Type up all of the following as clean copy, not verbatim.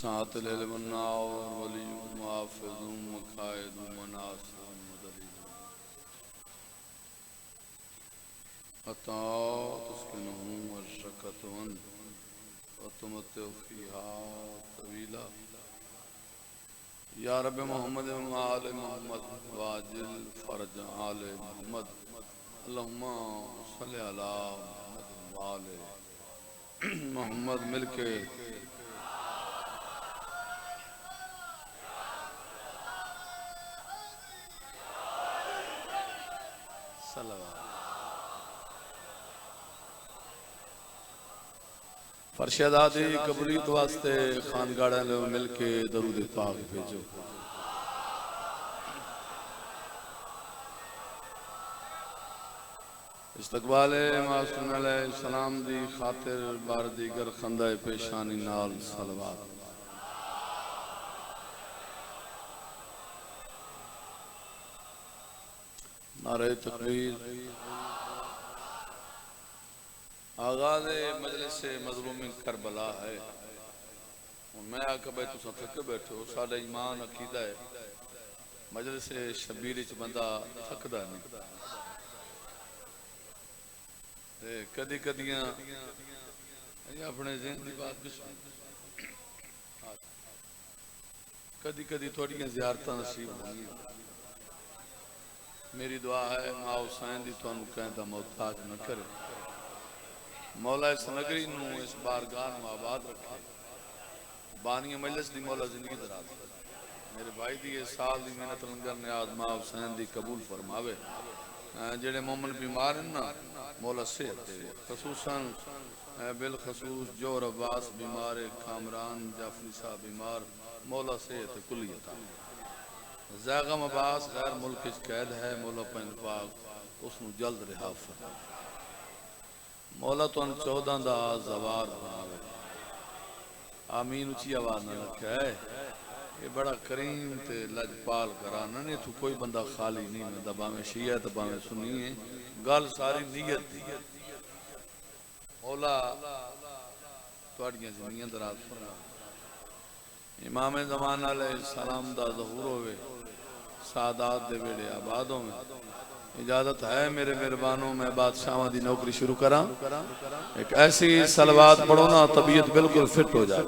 ساعت العلمنا ولی محافظ مقائد مناصر مدلل عطا تسکنہم ورشکت وتمتع فیہا طویلا یا رب محمد آل محمد واجل فرج آل محمد اللہم صلی علی محمد وآل محمد مل کے فرشید آدھی قبولیت واسطے خانگاڑھ لے مل کے درود پاک بھیجو استقبال معصوم علیہ السلام دی خاطر بار دیگر خندہ پیشانی نال صلوات نعرہ تکبیر آغاز مجلس مظلوم کربلا ہے میں آکا بھائی تو ساتھ تھکے بیٹھے ہو ساڑھا ایمان عقیدہ ہے مجلس شبیر چ بندہ تھکدا نہیں کدی کدیاں اپنے ذہن دی بات بھی سن کدی کدی تھوڑیاں زیارتاں نصیب ہونی میری دعا ہے ماں حسین دی تو انہوں کہندہ محتاج نہ کرے مولا اس نگری نو اس بارگاہ نو آباد رکھے بانی مجلس دی مولا زندگی دراز میرے بھائی دی اس سال دی محنت لنگر نیاز ماں حسین دی قبول فرماوے جڑے مومن بیمار ہیں نا مولا صحت دے خصوصاً بالخصوص جور عباس بیمار کامران جعفری صاحب بیمار مولا صحت کلیتا زیغم عباس غیر ملک اس قید ہے مولا پہن پاک اس نو جلد رہا فرماوے مولا تو ان 14 دا زوار بناوے آمین اچھی آواز نہ رکھا ہے یہ بڑا کریم تے لجپال کرانا نہیں تو کوئی بندہ خالی نہیں میں دبا میں شیعہ دبا میں سنی ہے گل ساری نیت دی مولا توڑیاں زمینیاں دراز فرما امام زمان علیہ السلام دا ظہور ہوئے سعادات دے بیڑے آبادوں میں اجازت ہے میرے مہربانوں میں بادشاہ دی نوکری شروع کرا ایک ایسی صلوات پڑھو نا طبیعت بالکل فٹ ہو جائے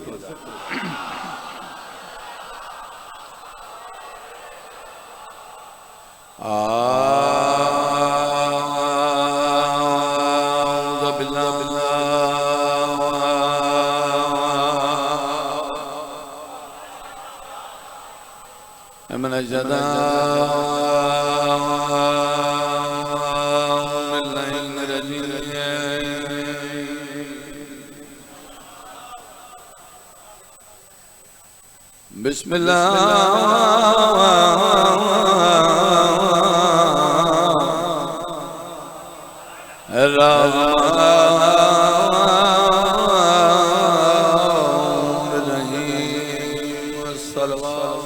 اعوذ باللہ من الشیطان بسم اللہ الرحمن الرحیم والصلوات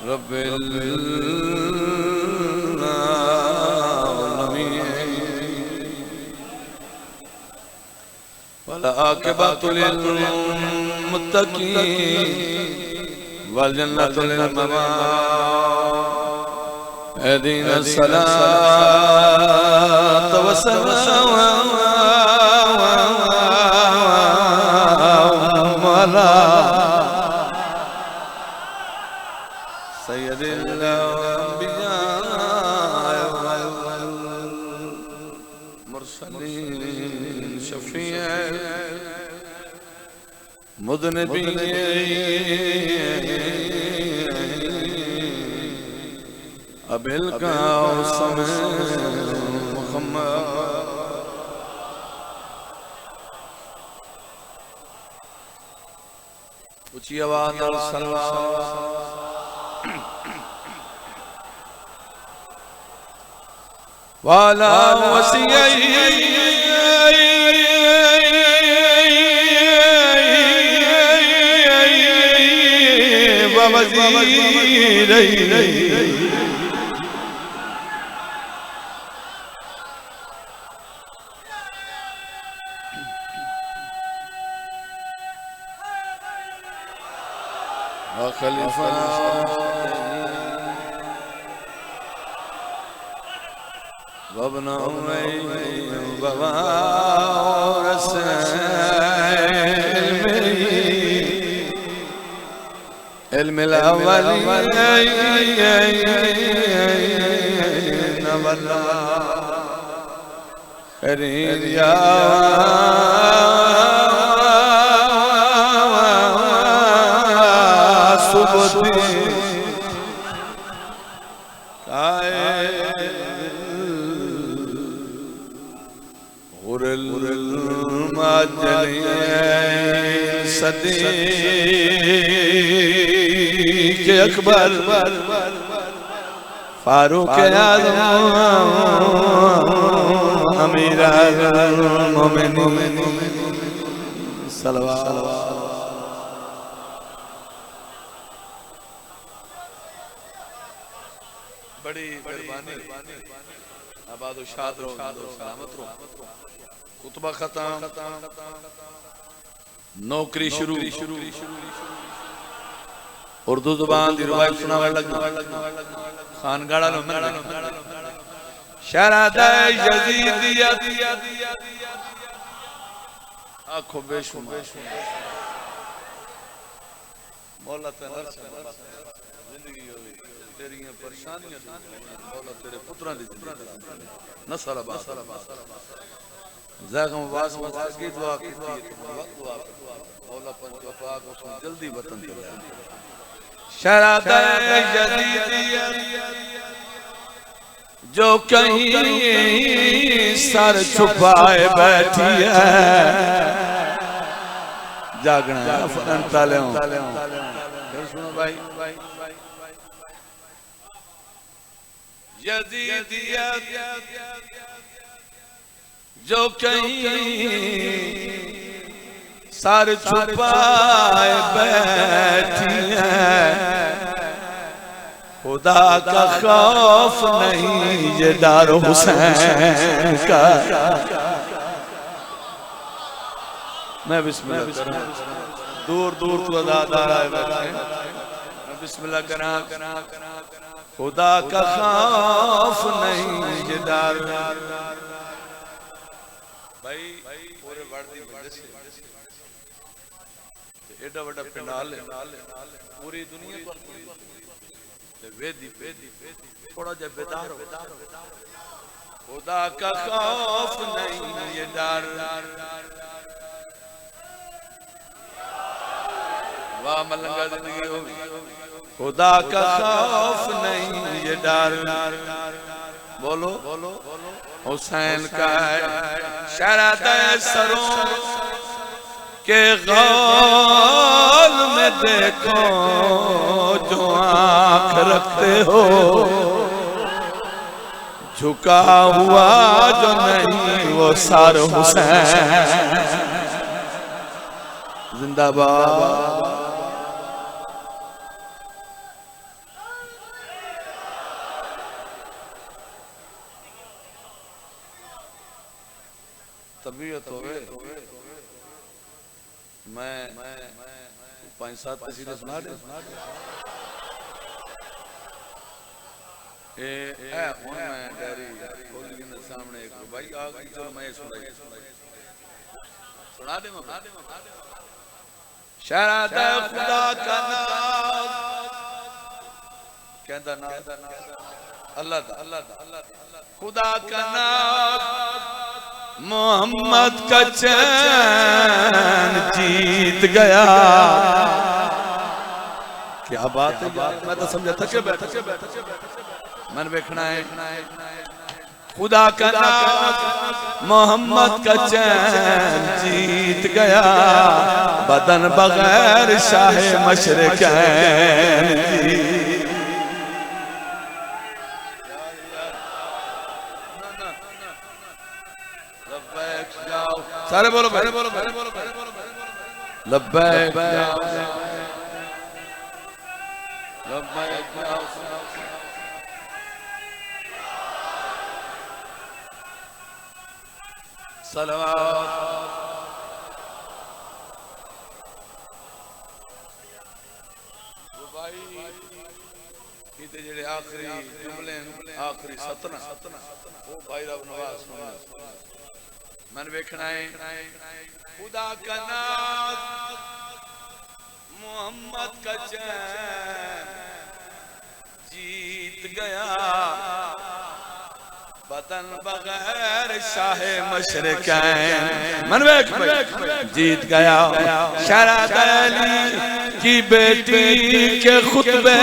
رب والعاقبۃ للمتقین والجنۃ للمبار اهدنا الصراط والسلام على سيد الأنبياء والمرسلين شفيع مذنبين أبي القاسم محمد اچھی آواز اور صلوات والا وسیعی ووزیری وخلیفہ وابن عمی ووارث علم الاولین والآخرین یا سبتی الماجلین صدیق اکبر فاروق اعظم امیر المومنین صلوات بڑی مہربانی آباد و شاد رو سلامت رو خطبہ ختم نوکری شروع اردو زبان دی روایت سناوے لگنا خانگاڑا لو من شرد یزیدیت آنکھوں بے شمار مولا تنر سے زندگی ہوئی تیری پریشانیاں مولا تیرے پتران دی زندگی نصر آباد زاغم واقع کی دعا کی تھی وقت دعا مولا پنج وفاق اس میں جلدی وطن چلے شرد جدیدیت جو کہیں سر چھپائے بیٹھی ہے جاگنا ہے فرن تالے ہوں پھر سنو بھائی یزیدیت جو کہیں سر چھپائے بیٹھی ہے خدا کا خوف نہیں یہ ڈار حسین کا میں بسم اللہ کروں دور دور تو ادادار آئے بیٹھے میں بسم اللہ کروں خدا کا خوف نہیں یہ ڈار بھائی پورے وردی مجلس ایڈا وڈا پنڈال ہے پوری دنیا پر ویدی تھوڑا جب بیدار ہو خدا کا خوف نہیں یہ ڈر واہ ملنگا زندگی ہو خدا کا خوف نہیں یہ ڈر بولو حسین کا ہے شرط سروں کہ غال میں دیکھو جو آنکھ رکھتے ہو جھکا ہوا جو نہیں وہ سار حسین زندہ باد طبیعت ہوئے میں 5-7 قصیدے سنا دیں اے ہون میں ڈیری کھولی کے سامنے ایک بھائی آگئی چلو میں سنا دیں شرط خدا کا نام کہندہ نام اللہ دا خدا کا نام محمد کا چین جیت گیا کیا بات ہے میں تو سمجھا تھکے بیٹھا من بیکھنا ہے خدا کا نام محمد کا چین جیت گیا بدن بغیر شاہ مشرقین سارے بولو بھائی لبیک لبیک یا حسین صلوات کیتے جڑے آخری جملے آخری ستنا وہ بھائی رب نواز سننا من ویکھنا ہے خدا کا ناز محمد کا چین جیت گیا بدن بغیر شاہ مشرقین من ویکھ جیت گیا شرد علی کی بیٹی کے خطبے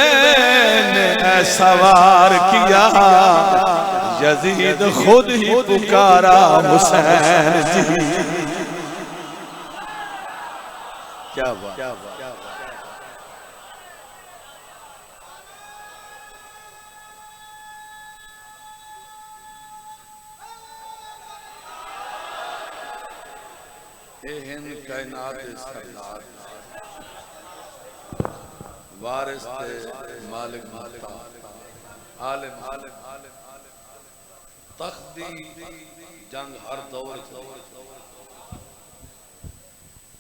نے سوار کیا یزید خود ہی پکارا حسین جی کیا بات اے ہند کائنات سردار وارث تھے مالک مختار عالم تخت دی جنگ ہر دور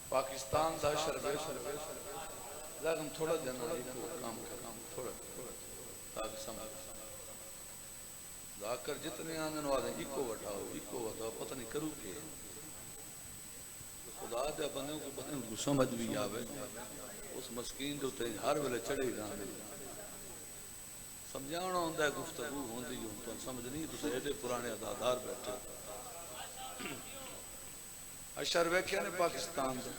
پاکستان دا شربیش لیکن تھوڑا جنرال کام تھوڑا تاکہ سمجھ ذاکر جتنے آنے نوازیں ایکو وٹاؤ پتہ نہیں کرو کہ خدا دے بندوں کو سمجھ بھی آوے اس مسکین دے تے ہر ویلے چڑھے جاندے سمجھانا ہوندا ہے گفتگو ہوندی تو سمجھ نہیں تو ایڈے پرانے ادادار بیٹھے اشر ویکھیا نے پاکستان دا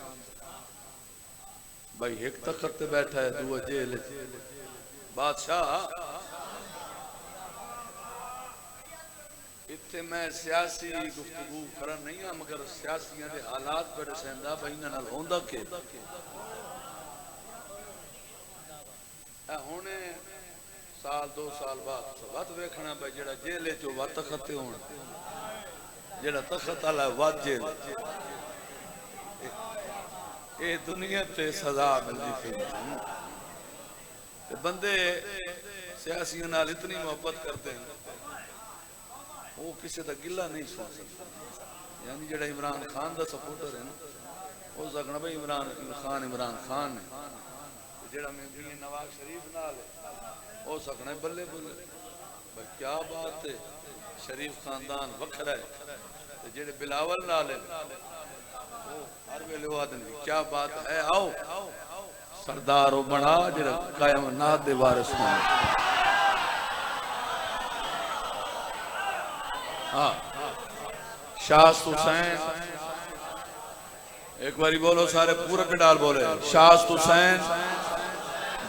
بھائی ایک تخت تے بیٹھا ہے دو جیل بادشاہ اتھے میں سیاسی گفتگو کرن نہیں ہوں مگر سیاسیاں دے حالات بڑے سہندہ بھائی نال ہوندا کہ ہونے سال دو سال بعد وقت ویکھنا بھائی جڑا جیلے جو وقت تختے ہونا جڑا تخت آلہ وقت جیل اے دنیا تے سزا ملدی تھی بندے سیاسیاں نال اتنی محبت کرتے ہیں وہ کسی دا گلہ نہیں سن سکتا یعنی جڑا عمران خان دا سپورٹر ہے نا وہ سکنا بھئی عمران خان ہے جڑا میں نواز شریف نال ہے وہ سکنا بلے بلے بھئی کیا بات ہے شریف خاندان وکھرا ہے جڑے بلاول نال ہے وہ ہر ویلے وہ آدھن کیا بات ہے آؤ سردار وہ بنا جڑا قائم نات دے وارث ہونے شاست حسین ایک باری بولو سارے پورا کڈال بولے شاست حسین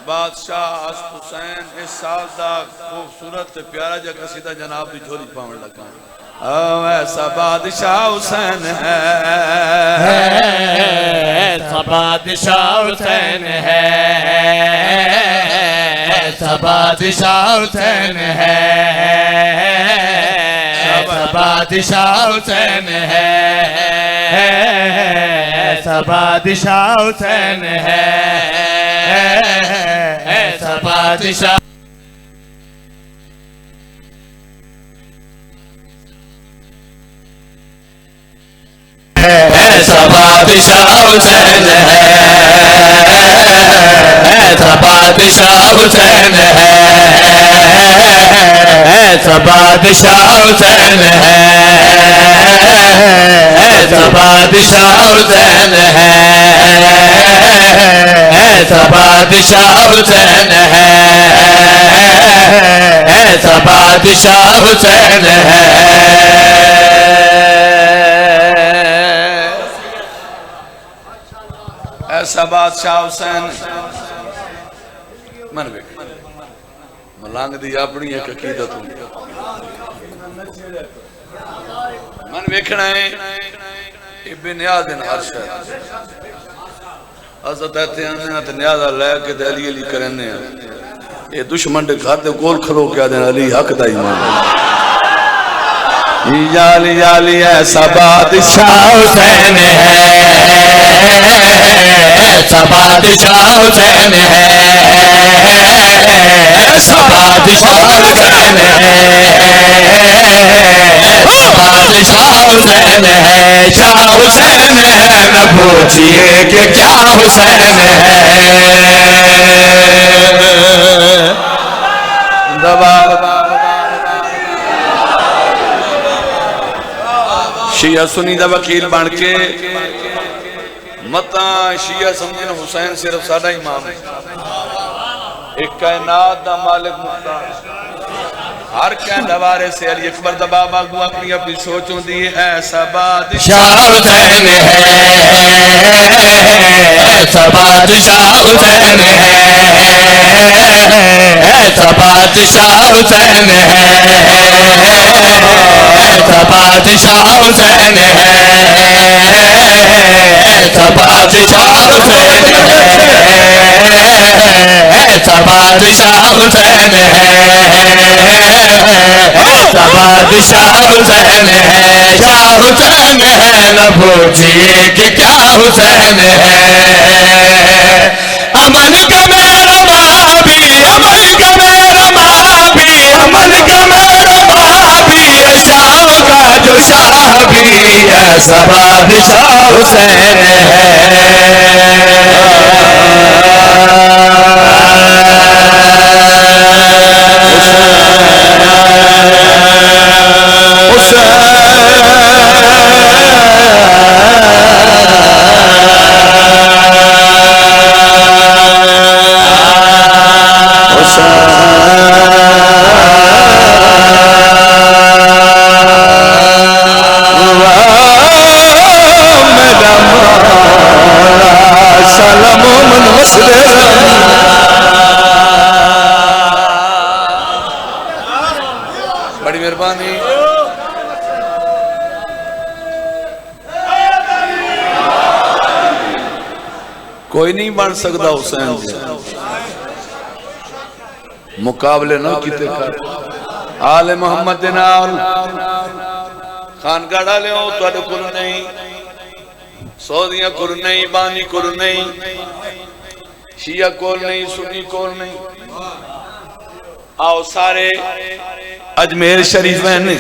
بادشاہ است حسین اس سال دا خوبصورت پیارا جا قصیدہ جناب دی جھولی پاؤں لگا ایسا بادشاہ حسین ہے ایسا بادشاہ حسین ہے ایسا بادشاہ حسین ہے بادشاہ حسین ہے ایسا بادشاہ حسین ہے ایسا بادشاہ ایسا بادشاہ حسین ہے ایسا بادشاہ حسین ہے ایسا بادشاہ حسین ہے ایسا بادشاہ حسین ہے ایسا بادشاہ حسین ہے ایسا بادشاہ حسین ہے ایسا بادشاہ حسین من بیک ملانگ دی اپنی ایک عقیدت ہوں من بیکھنا ہے ابن یادن عرش ہے حضرت احتیانے ہیں تو نیادہ لے کے علی علی کرنے ہیں یہ دشمن دے گھر دے گول کھلو کیا دیں علی حق دا ایمان یالی یالی ایسا بادشاہ حسین ہے، ایسا بادشاہ حسین ہے، ایسا بادشاہ حسین ہے، ایسا بادشاہ حسین ہے، شاہ حسین ہے نہ پوچھئے کہ کیا حسین ہے۔ شیعہ سنی دا وکیل بن کے متا شیعہ سمجھن حسین صرف ساڑھا امام ہے، ایک کائنات دا مالک مختار، ہر کہن دوارے سے علی اکبر دا بابا کو اپنی اپنی سوچوں دیئے ایسا بادشاہ حسین ہے، ایسا بادشاہ حسین ہے، ایسا بادشاہ حسین ہے، ایسا بادشاہ حسین ہے، ایسا بادشاہ حسین ہے، ایسا بادشاہ حسین ہے، ایسا بادشاہ حسین ہے، شاہ حسین ہے نہ پوچھئے کہ کیا حسین ہے۔ امن کا میرا ماں بھی، امن کا میرا ماں بھی، امن کا میرا ماں بھی، شاہ کا جو شاہ بھی، ایسا بادشاہ حسین ہے۔ بڑی مہربانی۔ کوئی نہیں بن سکتا حسین سے، مقابلے نہ کیتے کر آل محمد نال خانگاہ ڈالے ہو تو اڈو کر نہیں، سعودیاں کر نہیں، بانی کر نہیں، شیعہ کول نہیں، سنی کول نہیں، آؤ سارے اجمیر شریف میں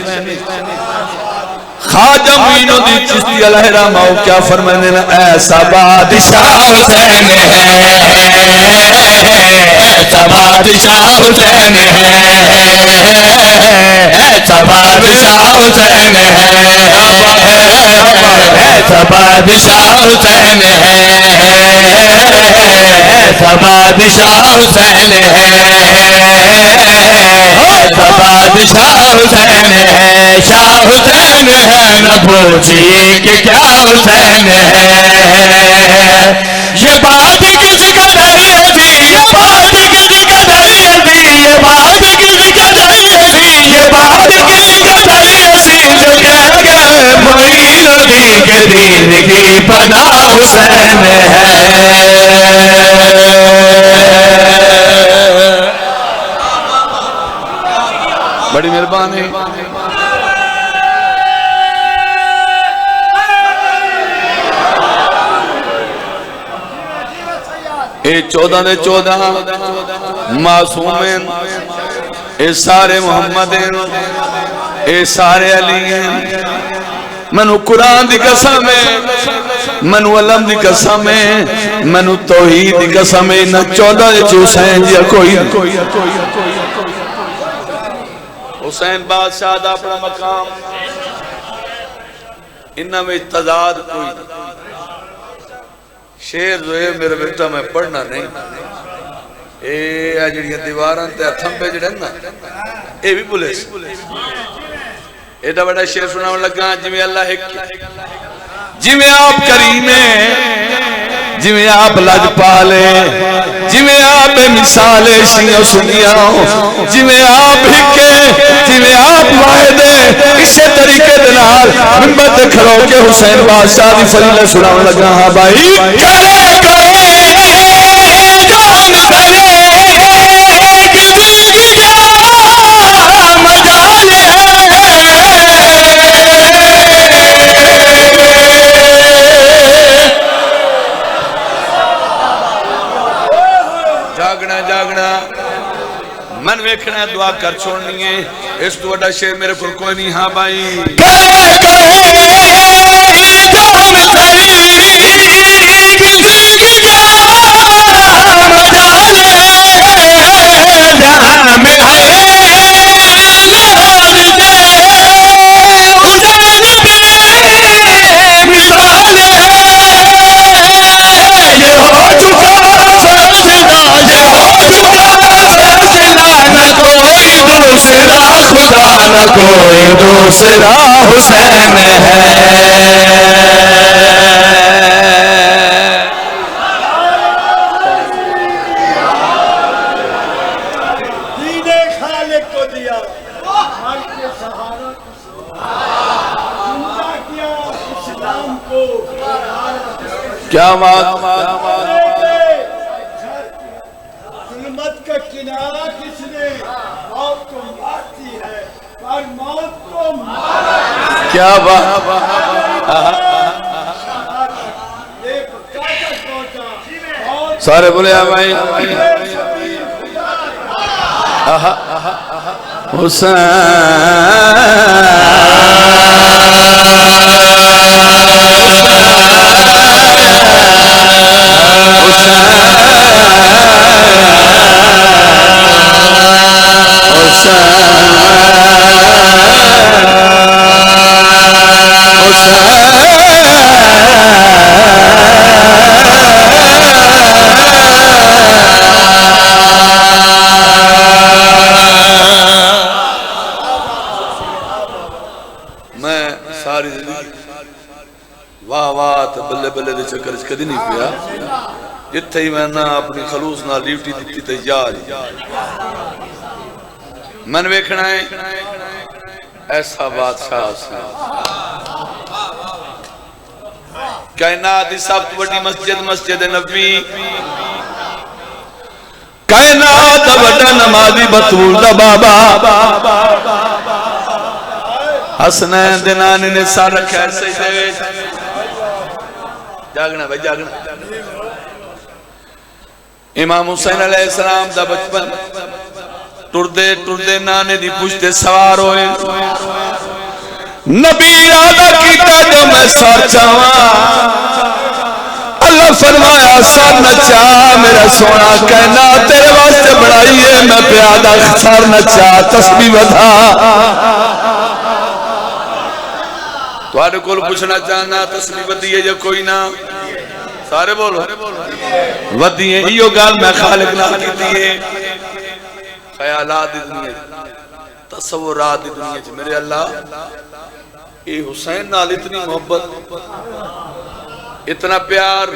خواجہ معین الدین چشتی علیہ رحمہ کیا فرمانے نا، ایسا بادشاہ حسین ہے، ایسا بادشاہ حسین ہے، ایسا بادشاہ حسین ہے، ایسا بادشاہ حسین ہے، ایسا بادشاہ حسین ہے، ایسا بادشاہ حسین ہے، شاہ حسین ہے نہ پوچھئے کہ کیا حسین ہے۔ یہ بات کس قدر تھی، یہ بات کس قدر تھی، یہ بات کس قدر تھی، یہ بات کس قدر تھی، جو کہہ گئے معین الدین کے دین کی پناہ حسین ہے۔ بڑی مہربانی۔ اے 14 معصومین، اے سارے محمدین، اے سارے علیین، منو قرآن دی قسم ہے، منو علم دی قسم ہے، منو توحید دی قسم ہے، نہ 14 حسین جی کوئی حسین بادشاہ دا اپنا مقام، انہاں میں تضاد کوئی شیر جو ہے میرے بیٹا میں پڑھنا نہیں، اے جڑیاں دیواراں تے ہتھاں پہ جڑے نا اے بھی پولیس ایڈا بڑا شیر سناون لگا، جویں اللہ ایک، جویں آپ کریم ہیں، جویں آپ لجپالے، جویں آپ مثال شیعہ سنیاں، جویں آپ ہکے، جویں آپ واحدے، اسے طریقے دنال منبر تے کھڑو کے حسین بادشاہ دی فضیلت سناون لگا۔ ہاں بھائی کرے کوئی جان کرے ایک دیگر مجال ہے، من ویکھنا ہے دعا کر چھوڑنی ہے اس تو وڈا شیر میرے کو کوئی نہیں ہاں بھائی کوئی دوسرا حسین ہے دین خالق کو دیا حق کے سہارا کو زندہ کیا اسلام کو کیا بات ظلمت کا کنارہ کس نے موت کو مارتی ہے پر موت کو مارا کیا بات دیکھو کیا تک پہنچا سارے بولے ہاں بھائی میں ساری زندگی واہ واہ تے بلے بلے دے چکر اس کدی نہیں پیا جتھے ہی میں نہ اپنی خلوص نہ ڈیوٹی دیتی تے یار من ویکھنا ہے ایسا بادشاہ حسین کائنات دی سب تو بڑی مسجد مسجد نبی کائنات دا بڑا نمازی بطول دا بابا حسنین دنانی نے سار رکھا ہے سجدے ویچ جاگنا بھائی جاگنا امام حسین علیہ السلام دا بچپن ٹردے نانے دی پوچھتے سوار ہوئے نبی ارادہ کیتا جو میں سار چاہاں اللہ فرمایا سار نچا میرا سونا کہنا تیرے واسطے بڑھائی ہے میں پیادہ سار نچا تسبیح بدھا تو آنے کول پوچھنا چاہنا تسبیح بدھی ہے یا کوئی نہ سارے بولو ودی ہے یہ گال میں خالق نہ کیتی ہے خیالات دی دنیا تصورات دی دنیا میرے اللہ اے حسین نال اتنی محبت اتنا پیار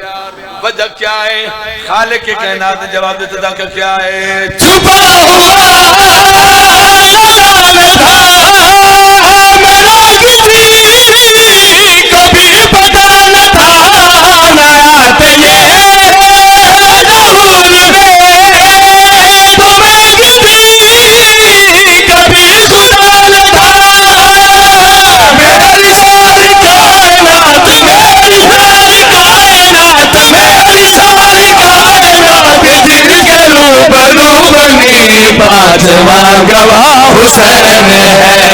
وجہ کیا ہے خالق کے کائنات نے جواب دیتا تھا کہ کیا ہے چھپا ہوا میرا کسی کبھی پتا نہ تھا نایات یہ ظہور میں تمہیں کسی کبھی خدا نہ تھا میری ساری کائنات میری ساری کائنات میری ساری کائنات جن کے روبرو بنی پانچواں گواہ حسین ہے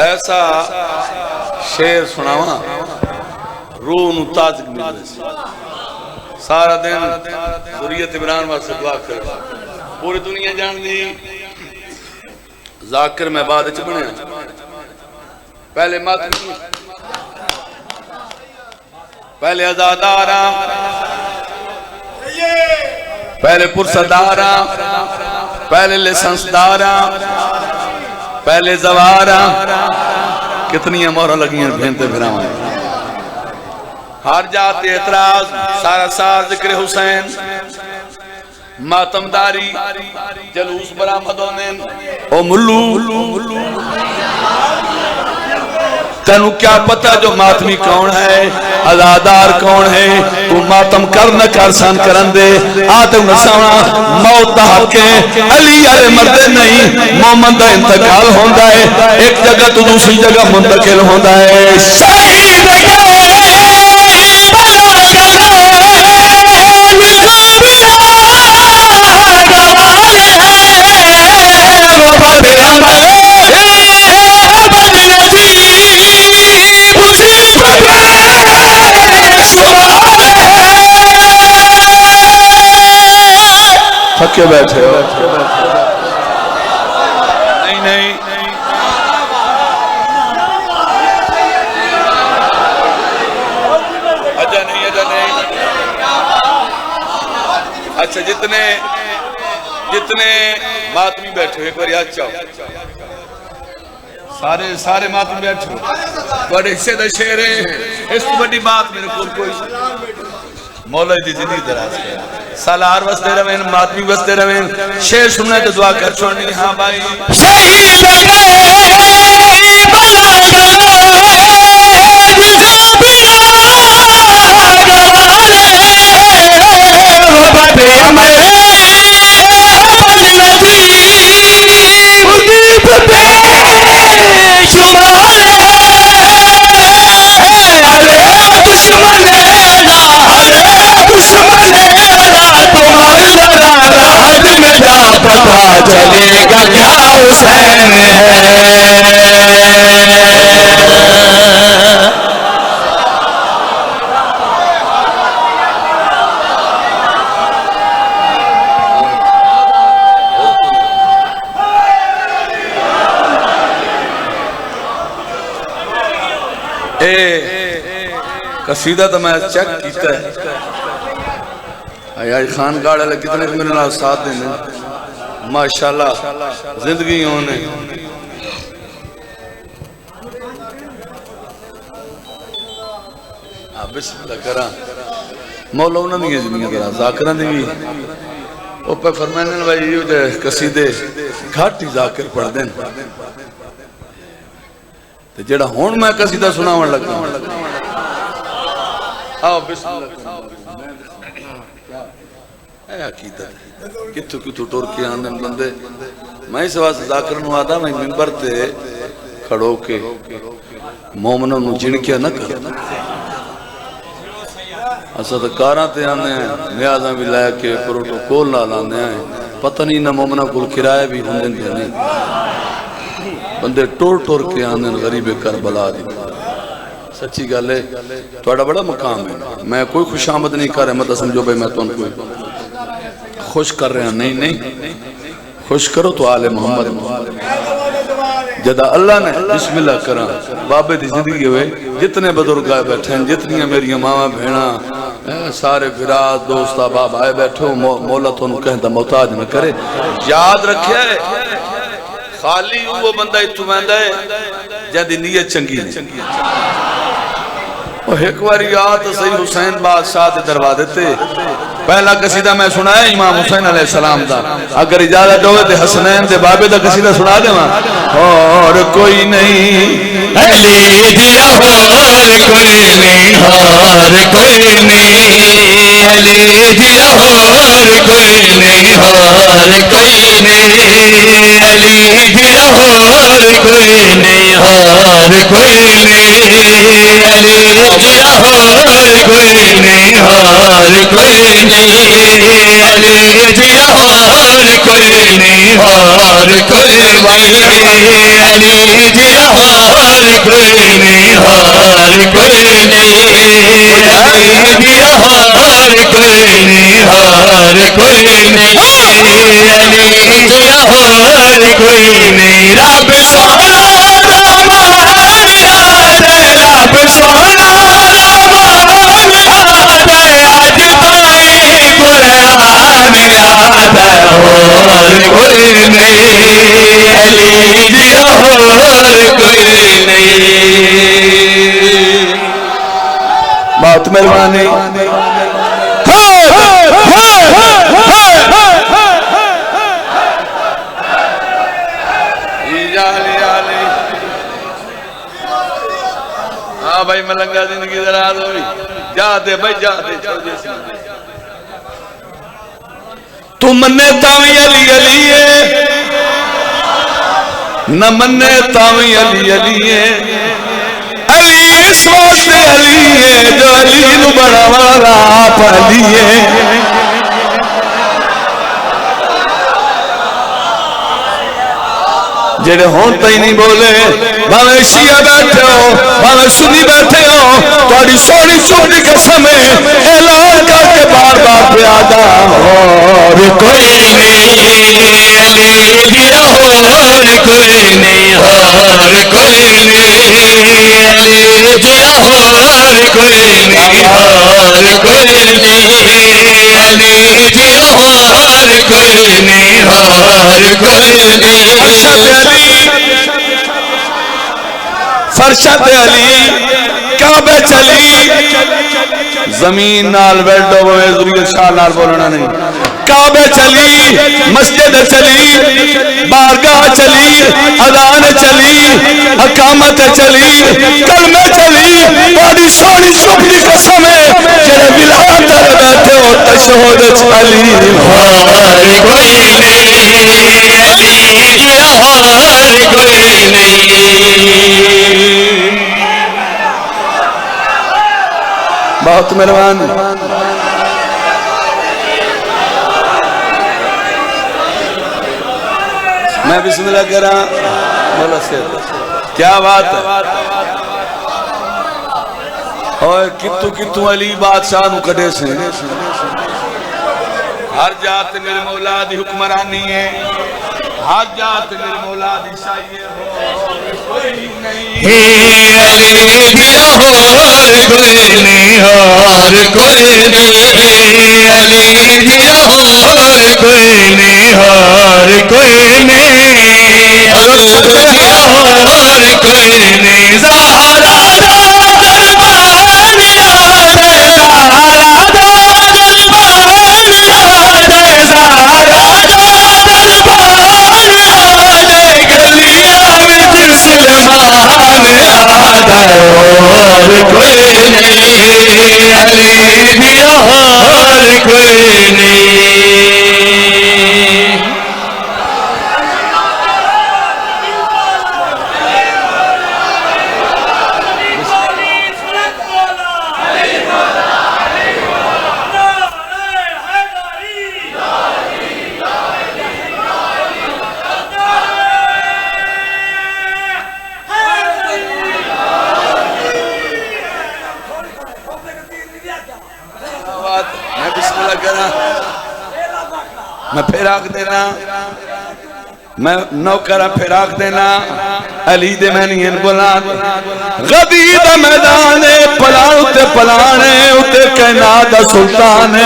ایسا شیر سناواں روح نو تازگ ملے سارا دن ذریت عمران واسطے دعا کر پوری دنیا جان دی ذاکر میں بعد اچھ بنے پہلے ماتم پہلے ازادارا پہلے پرسدارا پہلے لسنسدارا پہلے زوارا کتنی مورا لگیاں بھینتے پھراوائیں ہر جاتے اعتراض سارا سار ذکر حسین ماتم داری جلوس برآمد ہونے او ملو تینوں کیا پتہ جو ماتمی کون ہے عزادار کون ہے تو ماتم کر نہ کر سان کرن دے آتے نساونا موت دا حق ہے علی علیہ مردے نہیں مومن دا انتقال ہوندہ ہے ایک جگہ تو دوسری جگہ منتقل ہوندہ ہے شہید تھکے بیٹھے ہو نہیں نہیں اجا نہیں اجا نہیں اچھا جتنے ماتمی بیٹھے ہو ایک بار یاد چاہو سارے ماتمی بیٹھے ہو بڑے حصے دا شعر ہے اس کو بڑی بات میرے کوئی مولا دی زندگی دراز کیا سالار وستے روین ماتمی وستے روین شعر سننے تو دعا کر چھوڑنی ہاں بھائی شہید چلے گا کیا حسین قصیدہ تو میں چیک کیتا ہے آج خان گاڑ ہے کتنے میرے نال ساتھ دینے ماشاءاللہ زندگی ہونے بسم اللہ کرا مولا انہوں نے زندگی کرا ذاکران دی بھی وہ پہ فرمائنے بھائی یہ جو قصیدے گھاٹی ذاکر پڑھ دیں تو جڑا ہون میں قصیدہ سناون لگتا ہوں آؤ بسم اللہ اے عقیدت کتو ٹور کے آنے بندے میں اس واسطے ذاکر نو آدھا میں منبر تے کھڑو کے مومنوں نو جنکیا نہ کر اسد کاراں تے آنے ہیں نیازاں بھی لائے کے پروٹوکول نہ لانے ہیں پتہ نہیں نہ مومنہ کل کرائے بھی ہوں دن دے نہیں بندے ٹور کے آنے غریب کربلا دی سچی گل ہے توڑا بڑا مقام ہے میں کوئی خوش آمد نہیں کر رہا مطلب سمجھو بھائی میں تو ان کو خوش کر رہے ہیں نہیں خوش کرو تو آل محمد جدا اللہ نے بسم اللہ کرا بابے دی زندگی ہوئے جتنے بزرگ آئے بیٹھے ہیں جتنی میری ماما بھینا سارے فراد دوست باب آئے بیٹھے ہو مولا تو انہوں کہتا محتاج نہ کرے یاد رکھے خالی وہ بندہ اتو مہندہ ہے جہاں نیت چنگی نہیں ایک باری آتا صحیح حسین بادشاہ دے دروا دیتے پہلا قصیدہ میں سنا ہے امام حسین علیہ السلام دا اگر اجازت ہوئے تے حسنین دے بابے دا قصیدہ سنا دے ماں اور کوئی نہیں علی دیا اور کوئی نہیں اور کوئی نہیں علی دیا اور کوئی نہیں اور کوئی نہیں علی دیا اور کوئی نہیں اور کوئی نہیں علی دیا اور کوئی نہیں اور کوئی نہیں علی دیا اور کوئی نہیں اور کوئی نہیں علی دیا اور کوئی نہیں اور کوئی نہیں علی دیا اور کوئی نہیں اور کوئی نہیں علی دیا اور کوئی نہیں رب سونا رب سونا کوئی نہیں علی دیا اور کوئی نہیں بات مہربانی ہاں بھائی ملنگا زندگی دراز ہوئی جا دے بھائی جا دے تو منے تاوی علی علی ہے نہ منے تاوی علی علی ہے علی اس واسطے علی ہے جو علی نو بڑا والا آپ علی ہے جڑے ہون تھی نہیں بولے بھاوے شیعہ بیٹھے ہو بھاوے سنی بیٹھے ہو تھوڑی سونی چوٹی قسم ہے اعلان کر کے بار بار پیادا اور کوئی نہیں علی دیا اور کوئی نہیں اور کوئی نہیں علی دیا اور کوئی نہیں اور کوئی نہیں علی دیا اور کوئی نہیں اور کوئی نہیں فرشت علی کعبے چلی زمین نال بیٹھو ہوئے ذریعہ شاہ نال بولنا نہیں کعبے چلی مسجد چلی بارگاہ چلی اذان چلی اقامت چلی کلمے چلی بڑی سونی چپلی قسم ہے جڑے ولایت در بیٹھے ہو تشہد چلی اور کوئی نہیں علی دیا اور کوئی نہیں بہت مہربان میں بسم اللہ کر رہا بولا سے کیا بات ہے اور کتو علی بادشاہ نو کڑے سے ہر جات میرے مولا دی حکمرانی ہے ہر جات میرے مولا دی شاہی ہے کوئی نہیں علی دیا اور کوئی نہیں اور کوئی نہیں علی دیا اور کوئی نہیں اور کوئی نہیں علی دیا اور کوئی نہیں زہرا اور کوئی نہیں علی دیا اور کوئی نہیں میں پھراک دینا میں نوکرہ پھراک دینا علی دے میں نہیں بولا غدی دا میدان پلان اتے پلانے اتے کائنات سلطان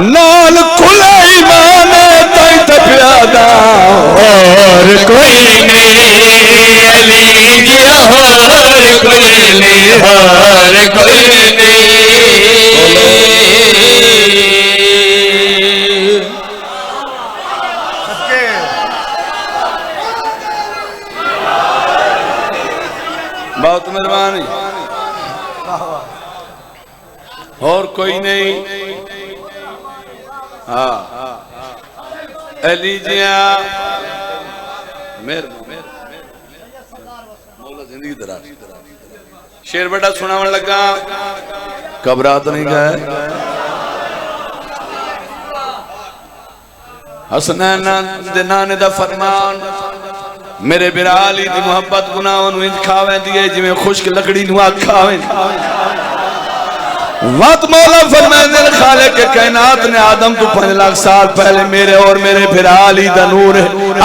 نال کھلے ایمان تائی تپیادا اور کوئی نہیں علی دیا اور کوئی نہیں اور کوئی نہیں بہت مہربانی اور کوئی نہیں ہاں علی جیاں مولا زندگی دراز شیر بڑا سناون لگا گھبرات نہیں گئے حسنین دنانے دا فرمان میرے برالی دی محبت گناہوں انج کھاویں دیئے جی میں خشک لکڑی نوا کھاویں وقت مولا فرمائے دل خالق کے کائنات نے آدم تو 5 لاکھ سال پہلے میرے اور میرے برالی دا نور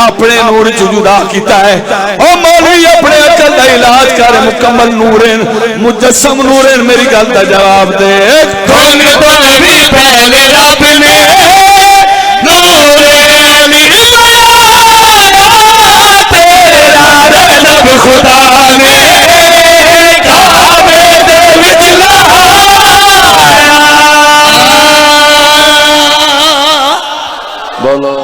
اپنے نور جدا کیتا ہے او مولی اپنے عقل دا علاج کر مکمل نورین مجسم نورین میری گل دا جواب دے کون بھی پہلے رب نے خدا نے کعبے دے وچ لایا بولو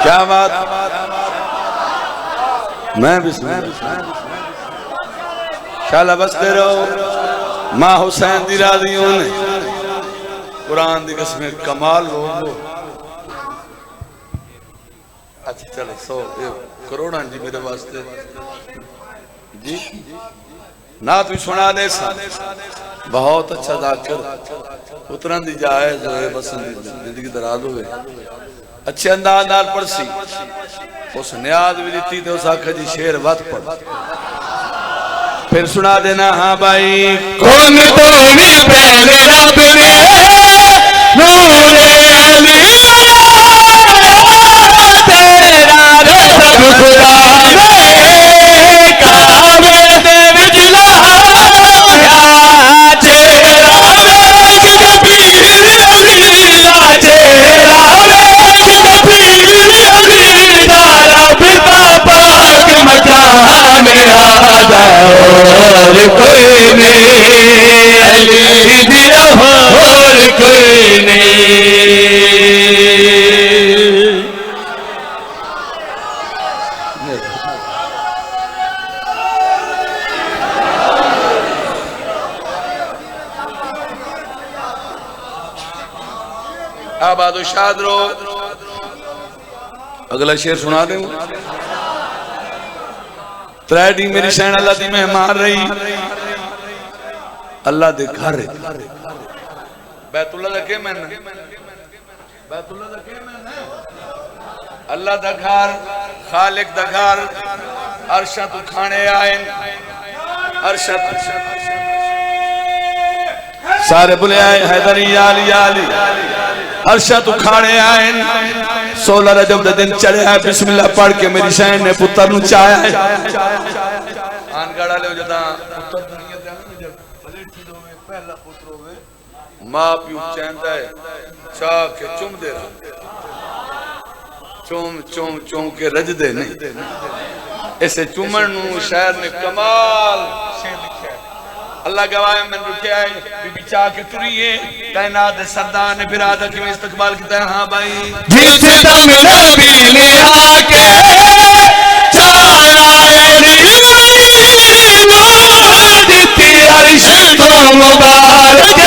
کیا کیا بات میں بسم اللہ شالا بستے رہو ماں حسین دی راضیوں نے قرآن دی قسم کمال ہو اچھا چلے 100 کروڑاں جی میرے واسطے جی نات بھی سنا دے سا بہت اچھا ذاکر اتران دی جائے جو ہے بس زندگی دراد ہوئے اچھے انداز نال پڑسی اس نیاد بھی دیتی تھے اس آکھا جی شیر وقت پڑھ پھر سنا دینا ہاں بھائی کون تو بھی پہلے رب نے نور علی تیرا رب خدا نے کعبے دے وچ لایا چہرہ ویکھ کے پیر علی دا چہرہ ویکھ کے پیر علی دا رب دا پاک مقام آدا اور کوئی نہیں علی دیا اور کوئی نہیں آباد و شاد رو اگلا شیر سنا دیں تریڈی میری شہن اللہ دی مہمان رہی اللہ دے گھر بیت اللہ دا کے میں نے بیت اللہ دا کے میں نے اللہ دا گھر خالق دا گھر عرشہ تو کھانے آئیں عرشہ سارے بلے آئے حیدری یالی یالی عرشہ تو کھانے آئیں 16 رجب دے دن چڑھے آئے بسم اللہ پڑھ کے میری شہن نے پتر نو چاہے آئے آن گاڑا لے ہو جاتا پتر دنیا دے آنے جب پلیٹھی دو میں پہلا پتر ہوئے ماں پیو چاہندہ ہے چاہ کے چم دے رہا چوم کے رج دے نہیں اسے چمن نو شاعر نے کمال سے لکھا ہے اللہ گواہ میں رکھے آئے بی بی چاہ کے تریئے کائنات سردار نے برادر کی میں استقبال کیتا ہے ہاں بھائی جس دم نبی نے آکے چاہا علی نور دیتی عرش تو مبارک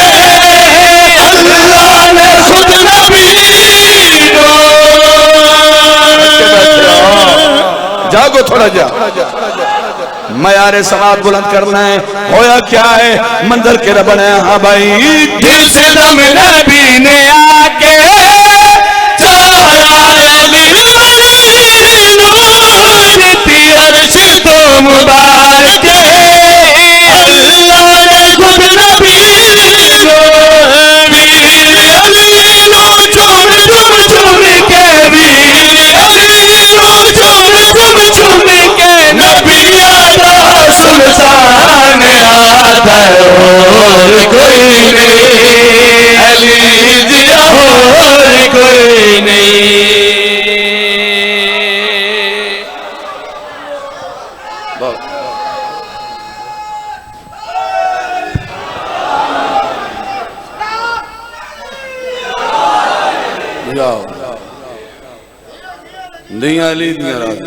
اللہ نے خود نبی جاگو تھوڑا جا معیار سماعت بلند کرنا ہے ہویا کیا ہے منظر کے ربن ہے ہاں بھائی جس دم نبی نے آکے چاہا علی نور دیتی عرش تو مبارک اللہ نے خود نبی سلطان آتا اور کوئی نہیں علی دیا اور کوئی نہیں دیاں علی دیاں رات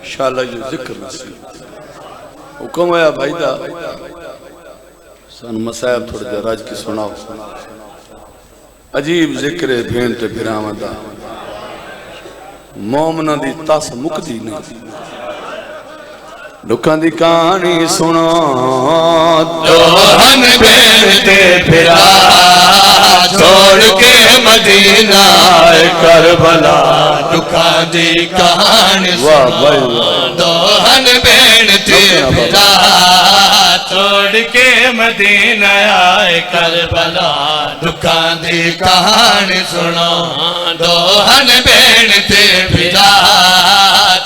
انشاءاللہ یہ ذکر نصیب حکم ہے بھائی دا سن مسائب تھوڑے جا راج کی سناو عجیب ذکر بھینٹ پھر آمدہ مومنہ دی تاس مک دی نہیں لکھاں دی کہانی سنا دوہن بینتے پھرا چھوڑ کے مدینہ کربلا لکھاں دی کہانی سنا دوہن بینتے پھرا چھوڑ کے مدینہ آئے کربلا لکھاں دی کہانی سنا دوہن بینتے پھرا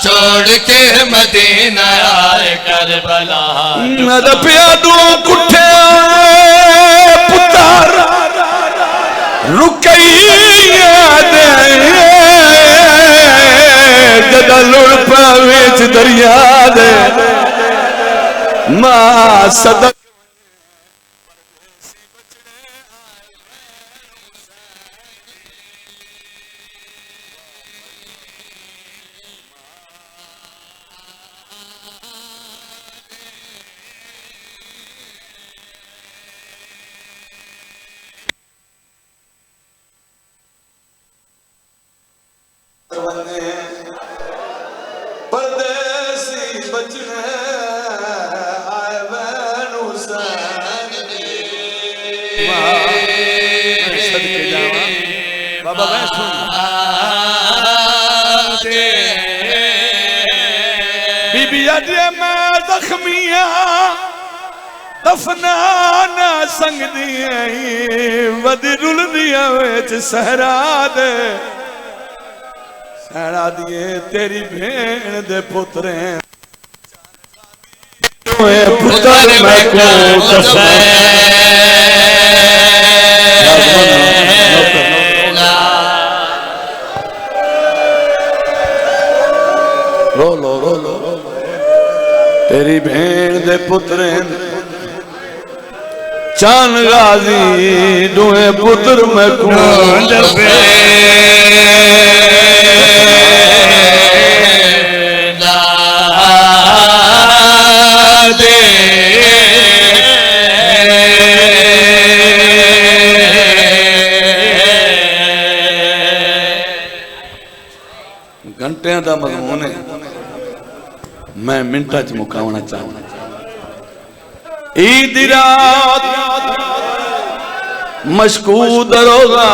چھوڑ کے مدینہ آئے کربلا میرے پیادوں کٹھے آئے پتر رکئی دے جدہ لڑ پاویچ دریا دے ماں صدق بغیر سن بی بی آدھے میں زخمیاں دفنانا سنگ دیئے ودی رول دیا ویچ سہرا دے سہرا دیئے تیری بھین دے پتریں پتر میں کو رو لو رو لو تیری بھین دے پتریں چان غازی دوئے پتر میں کون گھنٹیاں دا مضمون ہے میں منٹا چ مکاونا چاہوں عید رات مشکود روزہ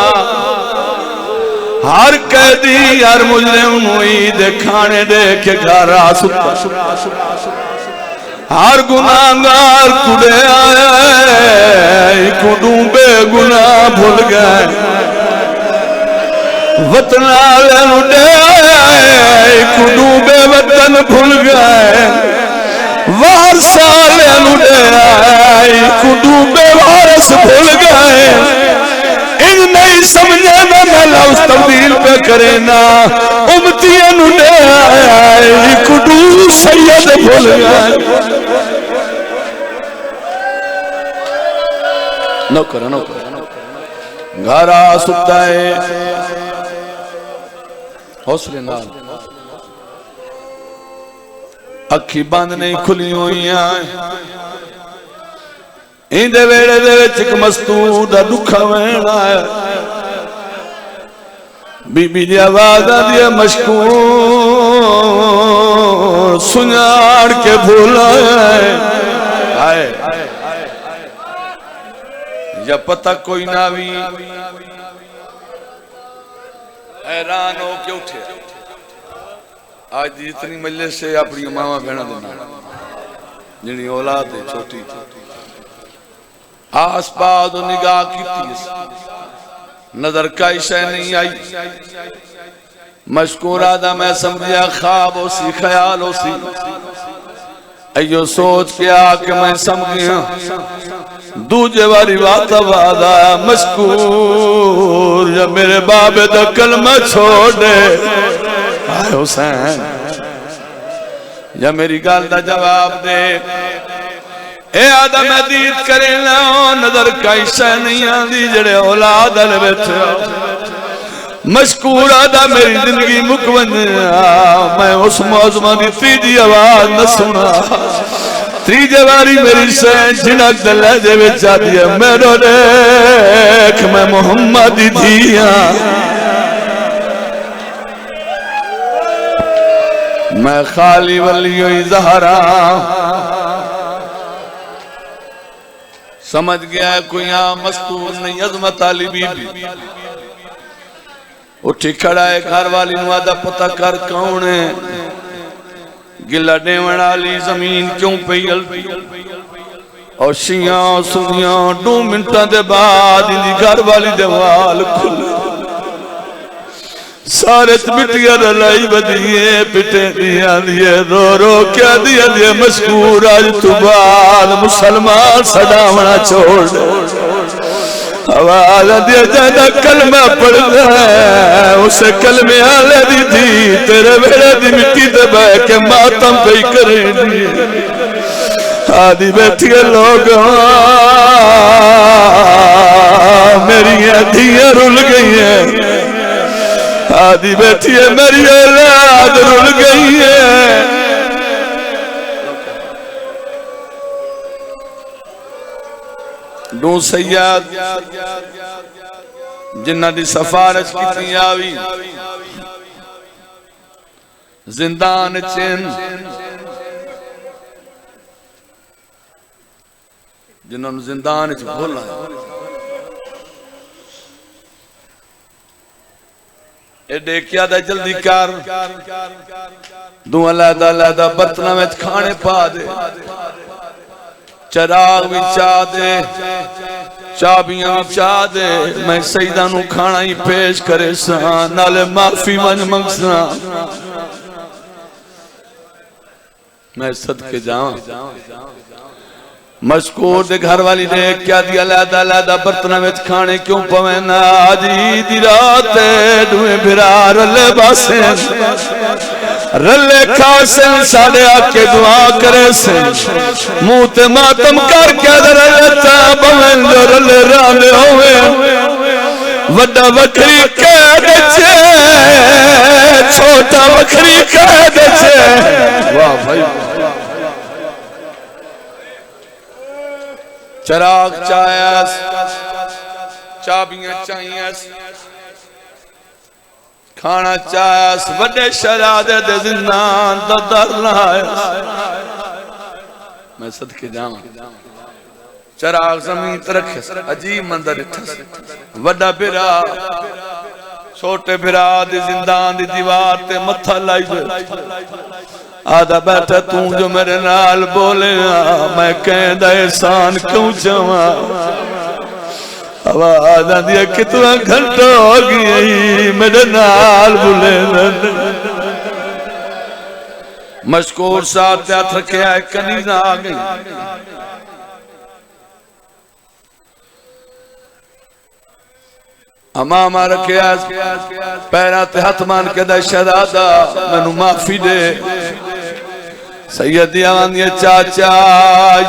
ہر قیدی ہر مجرم عید کھانے دے کے گھارا ستا ہر گناہگار کڑے آئے کڑوں بے گناہ بھول گئے وطن آلے اڑے آئے کڑوں بے وطن بھول گئے وارثان اڑے آئے کڑوں بے وارث بھول گئے ان نہیں سمجھے نہ لفظ تبدیل پہ کرے نا امتین اڑے آئے کڑوں سید بھول گئے نو کرو گھارا ستا ہے حوصلے نال اکھی بند نہیں کھلی ہوئی آئے اندے ویڑے دے چک مستودہ دکھا ویڑا ہے بی بی دی آواز دیا مشکور سنیاڑ کے بھولا ہے آئے یا پتہ کوئی ناوی حیران ہو کے اٹھے آج جتنی مجلس سے اپنی ماما بہنا دینا جنہی اولاد ہے چھوٹی آس پاس و نگاہ کی تیس نظر کا عشاء نہیں آئی مشکور آدھا میں سمجھیا خواب ہو سی خیال ہو سی ایو سوچ کے آکے میں سمجھیا دوجہ باری واتا وادا مشکور یا میرے بابے دا کلمہ چھوڑ دے آئے حسین یا میری گال دا جواب دے اے آدم عدید کرے نا نظر کا عشاء نہیں آندی جڑے اولاد علی بیٹھے مشکور آدھا میری زندگی مکون میں اس موزمہ دی تیجی آواز نہ سنا تیجی باری میری سین جنک دلے جے بچا دیا میرو دیکھ میں محمدی دیا میں خالی ولیوی زہرا سمجھ گیا ہے کوئی یہاں مستور نہیں عظمت علی بی بی اٹھی کھڑا ہے گھر والی نوادہ پتہ کر کون ہے گلہ ڈیون علی زمین کیوں پہ یلتی اور شیعہ سنیاں 2 منٹہ دے بعد اندھی گھر والی دیوال کھل سارے بٹیا رلائی بدیئے پٹے دیا دیئے رو رو کیا دیا دیئے مشکور آج تو بعد مسلمان صداونا چھوڑ دے آواز دیا جانا کلمہ پڑھ دے اسے کلمہ آلے دی تھی تیرے بیڑے دی مٹی دے بے کے ماتم پہ کریں دی آدھی بیٹھے لوگ میری دھیاں رول گئی ہیں آدھی بیٹھی ہے میری اولاد رول گئی ہے دو سیاد جنہ دی سفارش کتنی آوی زندان چین جنہوں نے زندان چین بھولنا ہے ایڈے کیا دا جلدی کار دو علیحدہ برتنہ میں کھانے پا دے چراغ بھی چاہ دے چابیاں بھی چاہ دے میں سیدہ نو کھانا ہی پیش کرے سان نالے معافی من منگسان میں صدقے جاؤں مشکور دے گھر والی دے کیا دی علیحدہ برتنہ میں کھانے کیوں پوینا آجی دی رات دوئے بھرا رلے باسیں رلے کھاسیں ساڑے آکے دعا کرے سے موت ماتم کر کے رلے تابویں جو رلے رانے ہوئے وڈا وکری کہہ دے چھے چھوٹا وکری کہہ دے چھے واہ بھائی چراغ چاہیس چابیاں چاہیس کھانا چاہیس وڈے شہزادے دے زندان دا در لائیس میں صدقے جاؤں چراغ زمین ترکھس عجیب مندر اٹھس وڈا برا چھوٹے برا دی زندان دی دیوار تے متھا لائی دے آدھا بیٹھا توں جو میرے نال بولے میں کہیں دا احسان کیوں چاہاں آواز دیا کتنا گھنٹہ ہو گئی میرے نال بولے مشکور ساتھ ہاتھ رکھے آئے کنیزہ آ گئی امامہ رکھے آئے پیرات ہاتھ مان کے دے شہزادہ منو معافی دے سیدی آن یہ چاچا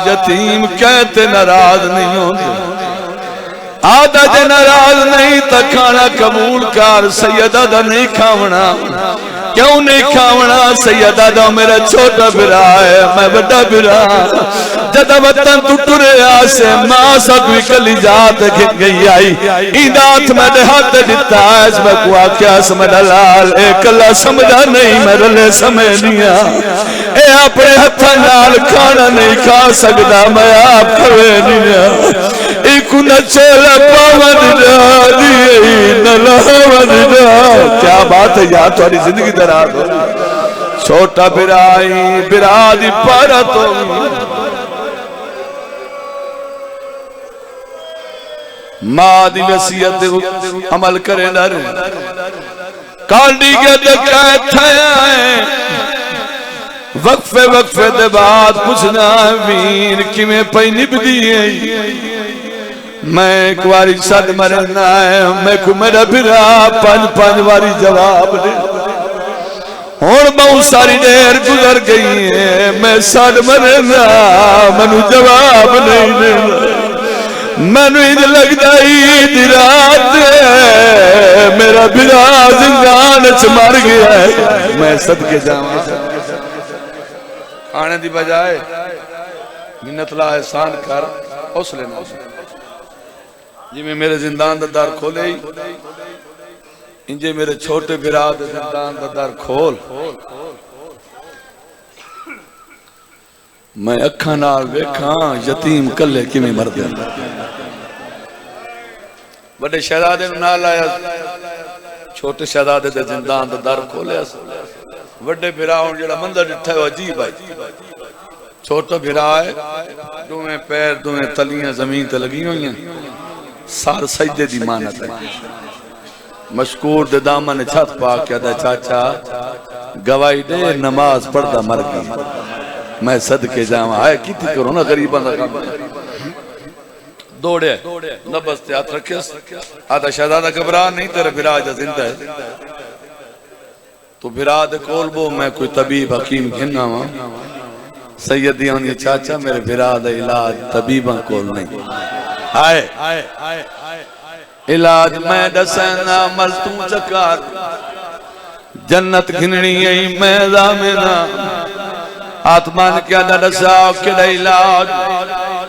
یتیم کہتے ناراض نہیں ہوتے آدھا جے ناراض نہیں تا کھانا قبول کر سیدہ دا نہیں کھاونا کیوں نہیں کھاونا سیدہ دا میرا چھوٹا برا ہے میں بڑا برا جدہ وطن تو ٹرے آسے ماں سکوی کلی جات گھت گئی آئی ایدات میں دے ہاتھ دیتا ہے اس میں کو آکیا سمجھ لال ایک اللہ سمجھا نہیں میرے لے سمجھنیا اے اپنے ہتھا نال کھانا نہیں کھا سکتا میں آپ کھوے نہیں ایکو نہ چولا پاون جا دیئی نہ لہون جا کیا بات ہے یہاں تمہاری زندگی دراز ہو چھوٹا برائی برادی پارا تو ماں دی وصیت عمل کرے نہ رہے کانڈی کے دکھائے تھائیں وقفے وقفے دے بعد پوچھنا ویر کی میں پئی نب دیئے میں ایک واری صد مرنا ہے میں کو میرا برا پانچ واری جواب دے اور بہت ساری دیر گزر گئی ہے میں صد مرنا منو جواب نہیں دے منو اید لگ جائی دی رات میرا برا زندان چمار گیا ہے میں صدقے جاؤں آنے دی بجائے منت لا احسان کر حوصلے نہ جی میں میرے زندان دا دار کھولے ہی انجے میرے چھوٹے برا دا زندان دا دار کھول میں اکھاں نال ویکھاں یتیم کلے کی میں مر گیا بڑے شہزادے نال آیا چھوٹے شہزادے دے زندان دا دار کھولے وڈے بھرا ہون جڑا مندر ڈٹھا ہے عجیب ہے چھوٹا بھرا ہے دویں پیر دویں تلیاں زمین تے لگی ہوئی ہیں سار سجدے دی مانت ہے مشکور دے دامن چھت پاک کیا دا چاچا گواہی دے نماز پڑھدا مر گئی میں صدقے جاواں آئے کیتی کرو نا غریباں دا کام دوڑے نبس تے ہاتھ رکھے آدھا شہزادہ گھبرا نہیں تیرے بھرا جا زندہ ہے تو بھرا دے کول بو میں کوئی طبیب حکیم گھننا ہوں سیدی آنی چاچا میرے بھرا دے علاج طبیباں کول نہیں آئے علاج میں دسینا عمل تم چکار جنت گھننی ای میں دامنا آتمان کیا دا دسا کیا علاج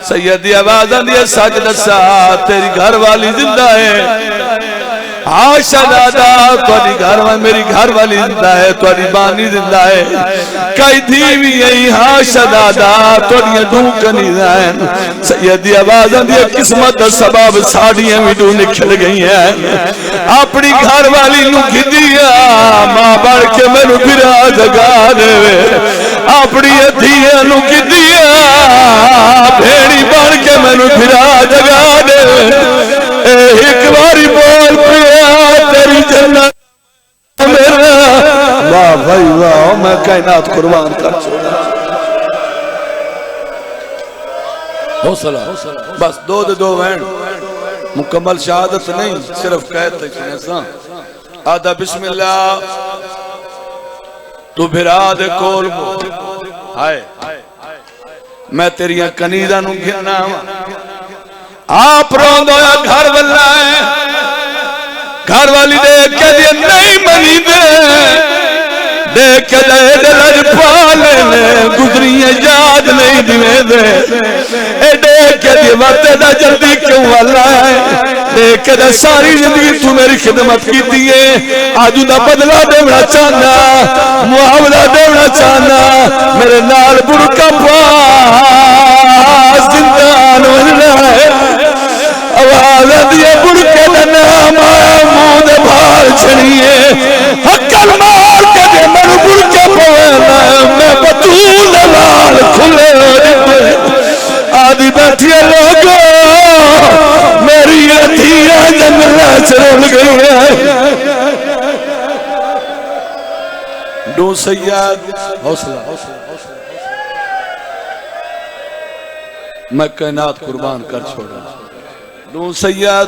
سیدی آوازاں دیا ساج دسا تیری گھر والی زندہ ہے ہاں شہزادہ تھوڑی گھر والی میری گھر والی زندہ ہے تھوڑی بانی زندہ ہے کئی تھی بھی یہی ہاں شہزادہ تھوڑی دھوکنی ہیں سیدی آواز دی قسمت سبب ساڑیاں بھی دو نکل گئی ہیں اپنی گھر والی نو گھدیا ماں بڑھ کے میرے پھرا جگا دے اپنی ادھیاں نو گھدیا بھیڑی بڑھ کے میرے پھرا جگا دے ایک باری بول پیا تیری جنت میرا واہ بھائی واہ میں کائنات قربان کر چھوڑا حوصلہ بس دو وین مکمل شہادت نہیں صرف کہتے سنے ساں آدھا بسم اللہ تو بھرا دے کول بو ہائے میں تیریاں کنیدہ نو گھرنا آپ روندو یا گھر والا ہے گھر والی دیکھ کے دیا نہیں منی دیکھ کے دے دلج پالے نے گزریاں یاد نہیں دیوے دے اے دیکھ کے دیا وقت دا جلدی کیوں والا ہے دیکھ کے دے ساری زندگی تو میری خدمت کی دیئے آجو دا بدلہ دیونا چاہنا معاولہ دیونا چاہنا میرے نال برکا پاس زندان وننا ہے آواز دیا برکے دا نام آیا مود بھار چھڑیے حقل مار کے دے میرے برکے پوینا میں بطول لال کھلے آدھی بیٹھی لوگو میری اتھیاں جنگلہ چرول گئی ہے دو سیاد حوصلہ میں کائنات قربان کر چھوڑا دو سیاد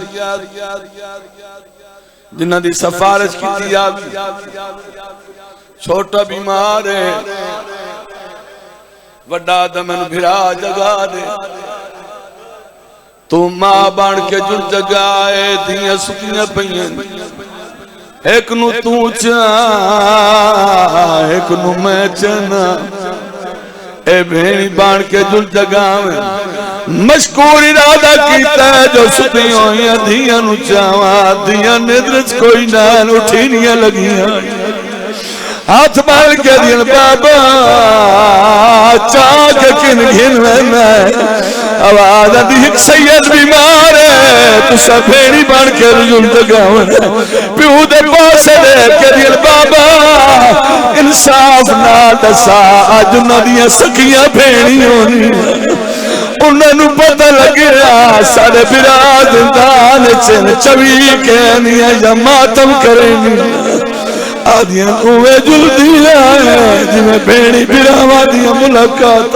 جنہ دی سفارش کی دیا چھوٹا بیمار ہے وڈا دمن بھرا جگا دے تو ماں بان کے جن جگائے دیاں سکیاں پہین ایک نو تو چاہ ایک نو میں چنا اے بھینی بان کے جن جگائے مشکور ارادہ کیتا ہے جو ستی ہوئیاں دیاں نو چاہاں دیاں ندرس کوئی نان اٹھینیاں لگیاں ہاتھ مال کے دین بابا چاہ کے کن گھن لینا ہے آواز دی ایک سید بیمار ہے تو سبھیڑی بان کے رجل دگاؤں پیو دے پاس دے کے دین بابا انصاف نہ دسا آج ندیاں سکیاں بھیڑی ہونی انہوں نے پتہ لگیا سارے براد دان چن چوی کہنیاں یا ماتم کریں آدھیاں اوے جل دیا ہے جنہیں بھیڑی براما دیا ملاقات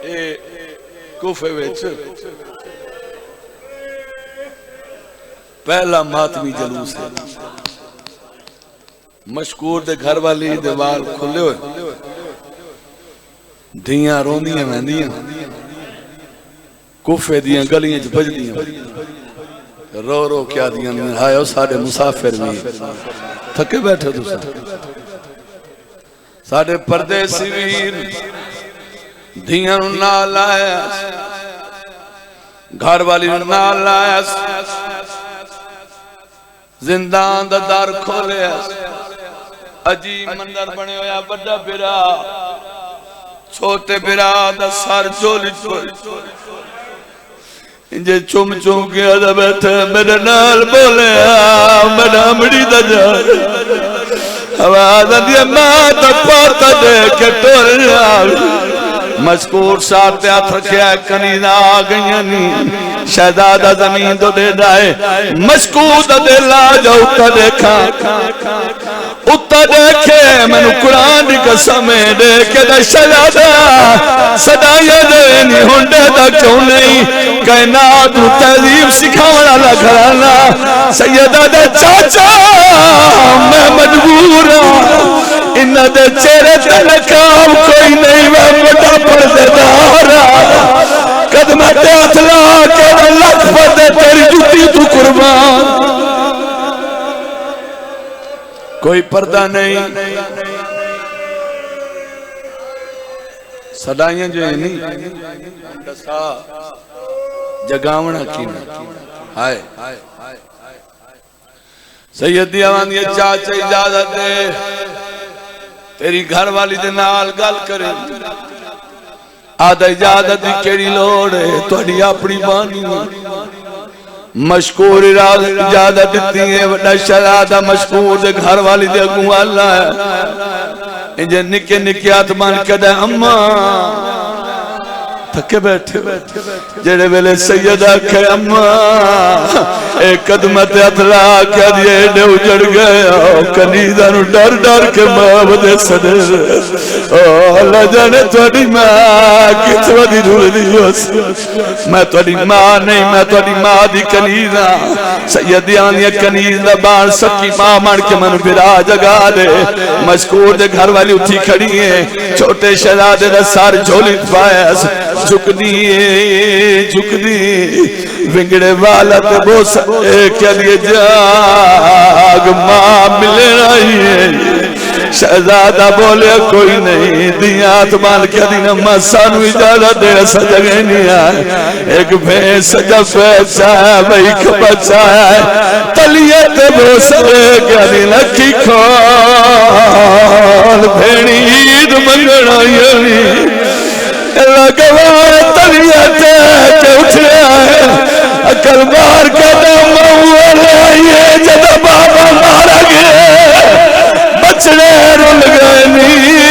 اے کوفے ویچ پہلا ماتمی جلوس ہے مشکور دے گھر والی دیوار کھلے ہوئے دھیاں روندیاں مہندیاں کوفے دیاں گلیاں بج دیاں رو رو کیا دیاں آئے ساڑے مسافر میں تھکے بیٹھے تو ساڑے پردیسی ویر دھیاں نال آیا گھر والی نال آیا زندان دا دار کھولے عجیب منظر بنے ہویا بڑا برا چھوٹے برا دا سار چولی چولی انجھے چم چم کے آدھا بیٹھے میرے نال بولے میرا مڑی دا جا آواز دیا ماں تا پاتا دے کے ٹور مذکور ساتھ پہ ہاتھ رکھیا کنیدہ آگئیاں نہیں شہزادہ زمین تو دے دائے مذکور دے لا جا اتا دیکھا اتا دیکھے میں نے قرآن دی قسمیں دیکھے دا شہزادہ صدایہ دینی ہنڈے دا کیوں نہیں کائنات نو تہذیب سکھاونا لگھرانا سیدہ دا چاچا میں مجبور ہوں انہ دے چہرے تے نقاب کوئی نہیں میں بڑا پردے دارا قدمہ تے اتلا کے لکھ پردے تیری جوتی تو قربان کوئی پردہ نہیں صدایاں جو ہے نہیں جگاونا کینا ہائے سیدی آوان یہ چاچا اجازت دے تیری گھر والی دے نال گل کرے آدھا اجازت دی کیڑی لوڑ ہے توڑی اپنی بانی مشکور اجازت دیتی ہے وڈا شہزادہ مشکور دے گھر والی دے اگوں اللہ ہے انجھے نکے نکے آتمان کدے اماں تھکے بیٹھے جڑے ویلے سیدہ کہ اماں ایک قدمت اطلاع کیا دیئے ایڈے اجڑ گیا کنیدہ نو ڈر ڈر کے ماں بدے صدر اللہ جانے توڑی ماں کتوا دی رول دیوس میں توڑی ماں نہیں میں توڑی ماں دی کنیدہ سیدی آنی کنیدہ بان سکی ماں مان کے من برا جگا دے مشکور دے گھر والی اٹھی کھڑی ہیں چھوٹے شہزادے دا سار جھولی پائیس جھک دی ونگڑے والا تے بوس کیا دیئے جاگ ماں ملے رہی ہے شہزادہ بولے کوئی نہیں دیات مان کیا دینا مسانو اجازت دے ایسا جگہ نہیں آئے ایک بھینس جب پیچا ہے بھئی کبچا ہے تلیت بوس کیا دینا کی کھول بھینی عید منگڑا یعنی لگوار طبیعت ہے کہ اٹھ رہا ہے اکل بار کا دم اول آئیے جب بابا مارا گئے بچڑے رول گئے نہیں